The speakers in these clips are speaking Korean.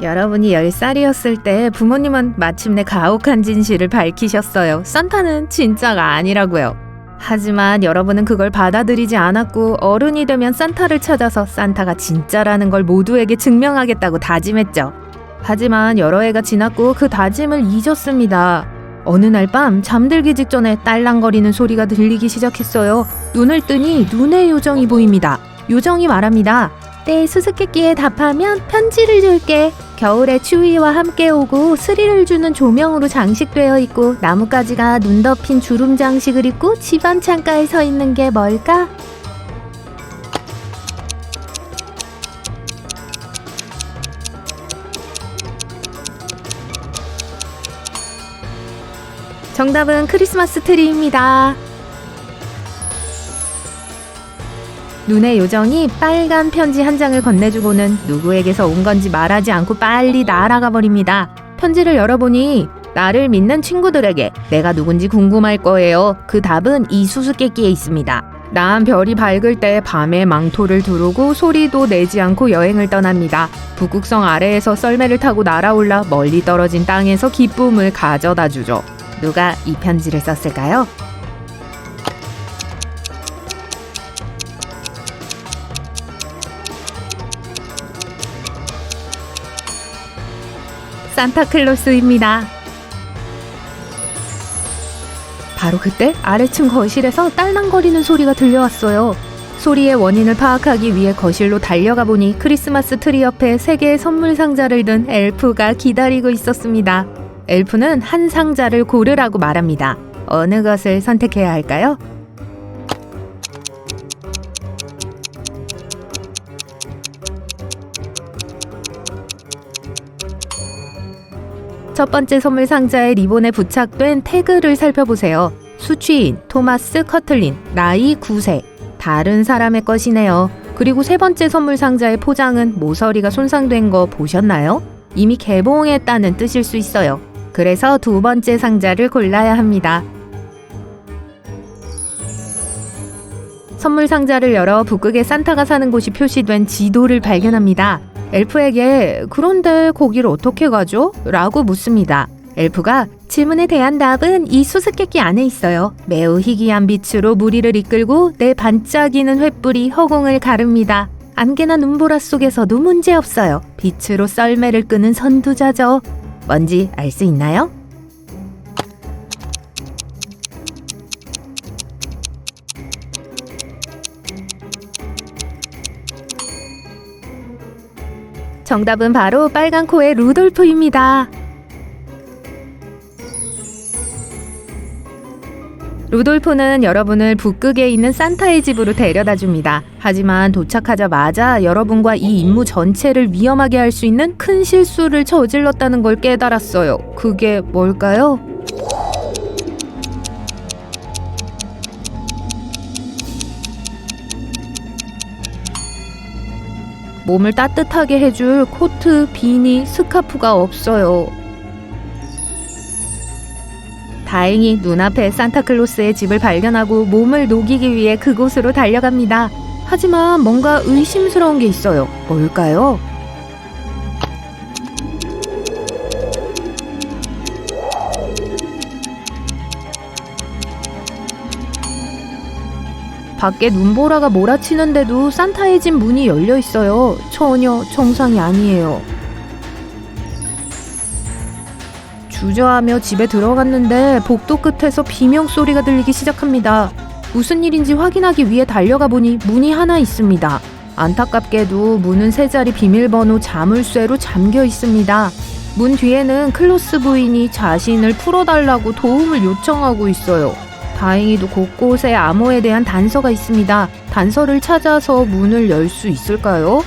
여러분이 10살이었을 때 부모님은 마침내 가혹한 진실을 밝히셨어요. 산타는 진짜가 아니라고요. 하지만 여러분은 그걸 받아들이지 않았고 어른이 되면 산타를 찾아서 산타가 진짜라는 걸 모두에게 증명하겠다고 다짐했죠. 하지만 여러 해가 지났고 그 다짐을 잊었습니다. 어느 날 밤 잠들기 직전에 딸랑거리는 소리가 들리기 시작했어요. 눈을 뜨니 눈의 요정이 보입니다. 요정이 말합니다. 내 수수께끼에 답하면 편지를 줄게. 겨울에 추위와 함께 오고 스릴을 주는 조명으로 장식되어 있고 나뭇가지가 눈 덮인 주름 장식을 입고 집안 창가에 서 있는 게 뭘까? 정답은 크리스마스 트리입니다. 눈의 요정이 빨간 편지 한 장을 건네주고는 누구에게서 온 건지 말하지 않고 빨리 날아가 버립니다. 편지를 열어보니 나를 믿는 친구들에게 내가 누군지 궁금할 거예요. 그 답은 이 수수께끼에 있습니다. 나한 별이 밝을 때 밤에 망토를 두르고 소리도 내지 않고 여행을 떠납니다. 북극성 아래에서 썰매를 타고 날아올라 멀리 떨어진 땅에서 기쁨을 가져다 주죠. 누가 이 편지를 썼을까요? 산타클로스입니다. 바로 그때 아래층 거실에서 딸랑거리는 소리가 들려왔어요. 소리의 원인을 파악하기 위해 거실로 달려가 보니 크리스마스 트리 옆에 3개의 선물 상자를 든 엘프가 기다리고 있었습니다. 엘프는 한 상자를 고르라고 말합니다. 어느 것을 선택해야 할까요? 첫 번째 선물 상자의 리본에 부착된 태그를 살펴보세요. 수취인, 토마스 커틀린, 나이 9세. 다른 사람의 것이네요. 그리고 세 번째 선물 상자의 포장은 모서리가 손상된 거 보셨나요? 이미 개봉했다는 뜻일 수 있어요. 그래서 두 번째 상자를 골라야 합니다. 선물 상자를 열어 북극에 산타가 사는 곳이 표시된 지도를 발견합니다. 엘프에게 그런데 거길 어떻게 가죠? 라고 묻습니다. 엘프가 질문에 대한 답은 이 수수께끼 안에 있어요. 매우 희귀한 빛으로 무리를 이끌고 내 반짝이는 횃불이 허공을 가릅니다. 안개나 눈보라 속에서도 문제없어요. 빛으로 썰매를 끄는 선두자죠. 뭔지 알 수 있나요? 정답은 바로 빨간 코의 루돌프입니다. 루돌프는 여러분을 북극에 있는 산타의 집으로 데려다 줍니다. 하지만 도착하자마자 여러분과 이 임무 전체를 위험하게 할 수 있는 큰 실수를 저질렀다는 걸 깨달았어요. 그게 뭘까요? 몸을 따뜻하게 해줄 코트, 비니, 스카프가 없어요. 다행히 눈앞에 산타클로스의 집을 발견하고 몸을 녹이기 위해 그곳으로 달려갑니다. 하지만 뭔가 의심스러운 게 있어요. 뭘까요? 밖에 눈보라가 몰아치는데도 산타의 집 문이 열려 있어요. 전혀 정상이 아니에요. 주저하며 집에 들어갔는데 복도 끝에서 비명소리가 들리기 시작합니다. 무슨 일인지 확인하기 위해 달려가 보니 문이 하나 있습니다. 안타깝게도 문은 3자리 비밀번호 자물쇠로 잠겨 있습니다. 문 뒤에는 클로스 부인이 자신을 풀어달라고 도움을 요청하고 있어요. 다행히도 곳곳에 암호에 대한 단서가 있습니다. 단서를 찾아서 문을 열 수 있을까요?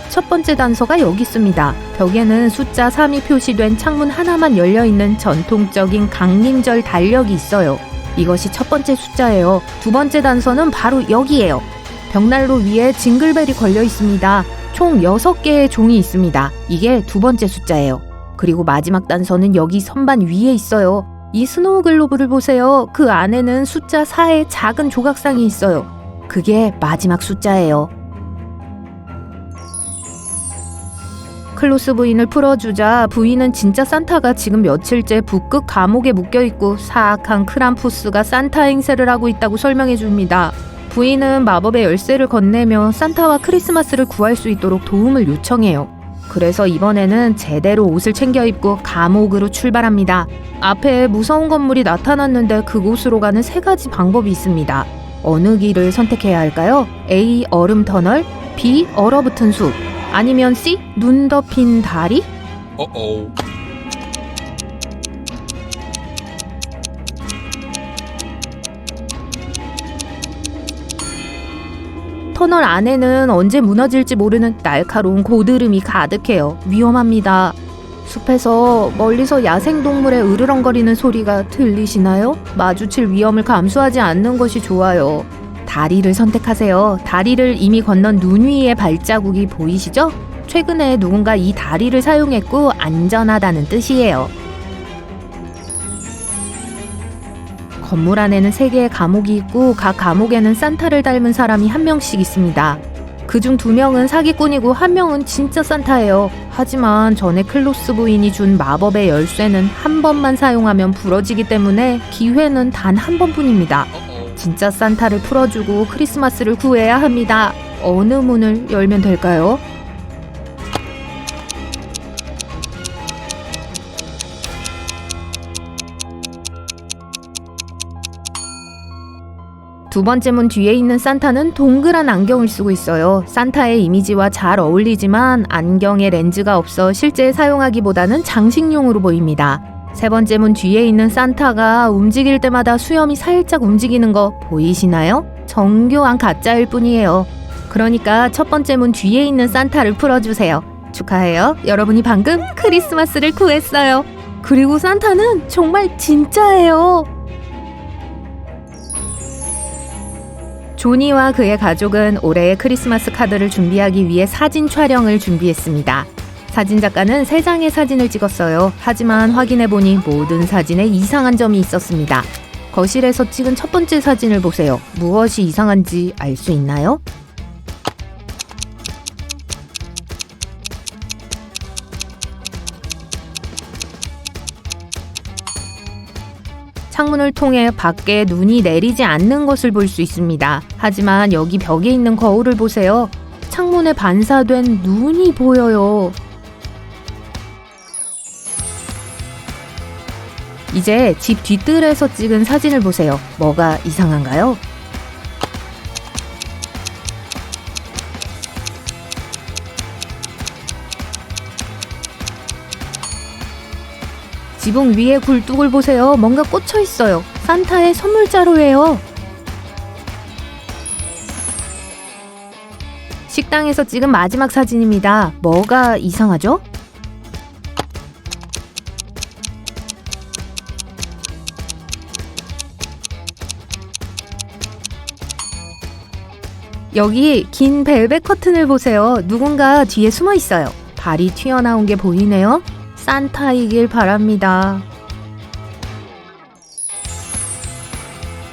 첫 번째 단서가 여기 있습니다. 벽에는 숫자 3이 표시된 창문 하나만 열려있는 전통적인 강림절 달력이 있어요. 이것이 첫 번째 숫자예요. 두 번째 단서는 바로 여기예요. 벽난로 위에 징글벨이 걸려 있습니다. 총 6개의 종이 있습니다. 이게 두 번째 숫자예요. 그리고 마지막 단서는 여기 선반 위에 있어요. 이 스노우 글로브를 보세요. 그 안에는 숫자 4의 작은 조각상이 있어요. 그게 마지막 숫자예요. 클로스 부인을 풀어주자 부인은 진짜 산타가 지금 며칠째 북극 감옥에 묶여있고 사악한 크람푸스가 산타 행세를 하고 있다고 설명해줍니다. 부인은 마법의 열쇠를 건네며 산타와 크리스마스를 구할 수 있도록 도움을 요청해요. 그래서 이번에는 제대로 옷을 챙겨 입고 감옥으로 출발합니다. 앞에 무서운 건물이 나타났는데 그곳으로 가는 3가지 방법이 있습니다. 어느 길을 선택해야 할까요? A. 얼음 터널, B. 얼어붙은 숲, 아니면 C. 눈 덮인 다리? 터널 안에는 언제 무너질지 모르는 날카로운 고드름이 가득해요. 위험합니다. 숲에서 멀리서 야생동물의 으르렁거리는 소리가 들리시나요? 마주칠 위험을 감수하지 않는 것이 좋아요. 다리를 선택하세요. 다리를 이미 건넌 눈 위의 발자국이 보이시죠? 최근에 누군가 이 다리를 사용했고 안전하다는 뜻이에요. 건물 안에는 3개의 감옥이 있고 각 감옥에는 산타를 닮은 사람이 1명씩 있습니다. 그중 2명은 사기꾼이고 1명은 진짜 산타예요. 하지만 전에 클로스 부인이 준 마법의 열쇠는 한 번만 사용하면 부러지기 때문에 기회는 단 한 번뿐입니다. 진짜 산타를 풀어주고 크리스마스를 구해야 합니다. 어느 문을 열면 될까요? 두 번째 문 뒤에 있는 산타는 동그란 안경을 쓰고 있어요. 산타의 이미지와 잘 어울리지만 안경에 렌즈가 없어 실제 사용하기보다는 장식용으로 보입니다. 세 번째 문 뒤에 있는 산타가 움직일 때마다 수염이 살짝 움직이는 거 보이시나요? 정교한 가짜일 뿐이에요. 그러니까 첫 번째 문 뒤에 있는 산타를 풀어주세요. 축하해요. 여러분이 방금 크리스마스를 구했어요. 그리고 산타는 정말 진짜예요. 조니와 그의 가족은 올해의 크리스마스 카드를 준비하기 위해 사진 촬영을 준비했습니다. 사진작가는 3장의 사진을 찍었어요. 하지만 확인해보니 모든 사진에 이상한 점이 있었습니다. 거실에서 찍은 첫 번째 사진을 보세요. 무엇이 이상한지 알 수 있나요? 창문을 통해 밖에 눈이 내리지 않는 것을 볼 수 있습니다. 하지만 여기 벽에 있는 거울을 보세요. 창문에 반사된 눈이 보여요. 이제 집 뒤뜰에서 찍은 사진을 보세요. 뭐가 이상한가요? 지붕 위에 굴뚝을 보세요. 뭔가 꽂혀 있어요. 산타의 선물 자루예요. 식당에서 찍은 마지막 사진입니다. 뭐가 이상하죠? 여기 긴 벨벳 커튼을 보세요. 누군가 뒤에 숨어 있어요. 발이 튀어나온 게 보이네요. 산타이길 바랍니다.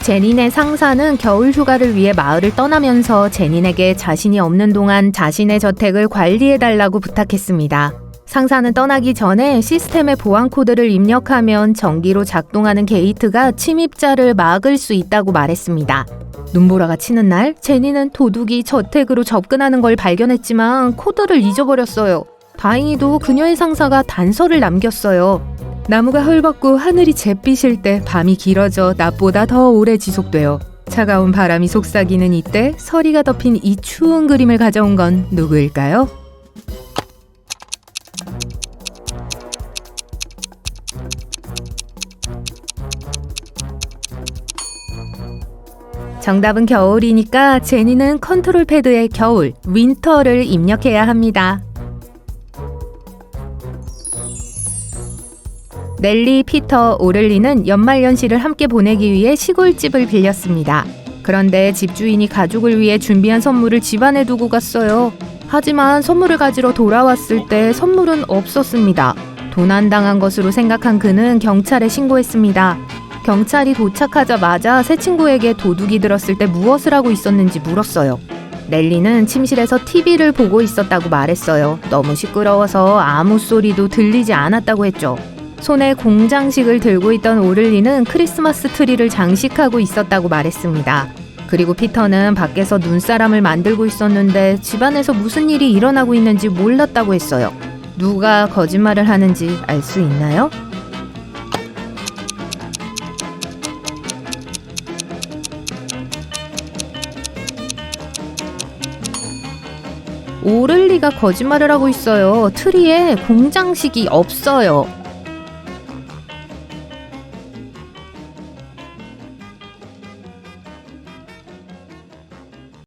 제닌의 상사는 겨울 휴가를 위해 마을을 떠나면서 제닌에게 자신이 없는 동안 자신의 저택을 관리해달라고 부탁했습니다. 상사는 떠나기 전에 시스템의 보안 코드를 입력하면 전기로 작동하는 게이트가 침입자를 막을 수 있다고 말했습니다. 눈보라가 치는 날, 제니는 도둑이 저택으로 접근하는 걸 발견했지만 코드를 잊어버렸어요. 다행히도 그녀의 상사가 단서를 남겼어요. 나무가 헐벗고 하늘이 잿빛일 때 밤이 길어져 낮보다 더 오래 지속돼요. 차가운 바람이 속삭이는 이때 서리가 덮인 이 추운 그림을 가져온 건 누구일까요? 정답은 겨울이니까 제니는 컨트롤 패드에 겨울, 윈터를 입력해야 합니다. 넬리, 피터, 오를리는 연말연시를 함께 보내기 위해 시골집을 빌렸습니다. 그런데 집주인이 가족을 위해 준비한 선물을 집안에 두고 갔어요. 하지만 선물을 가지러 돌아왔을 때 선물은 없었습니다. 도난당한 것으로 생각한 그는 경찰에 신고했습니다. 경찰이 도착하자마자 새 친구에게 도둑이 들었을 때 무엇을 하고 있었는지 물었어요. 넬리는 침실에서 TV를 보고 있었다고 말했어요. 너무 시끄러워서 아무 소리도 들리지 않았다고 했죠. 손에 공장식을 들고 있던 오를리는 크리스마스 트리를 장식하고 있었다고 말했습니다. 그리고 피터는 밖에서 눈사람을 만들고 있었는데 집안에서 무슨 일이 일어나고 있는지 몰랐다고 했어요. 누가 거짓말을 하는지 알 수 있나요? 오를리가 거짓말을 하고 있어요. 트리에 공장식이 없어요.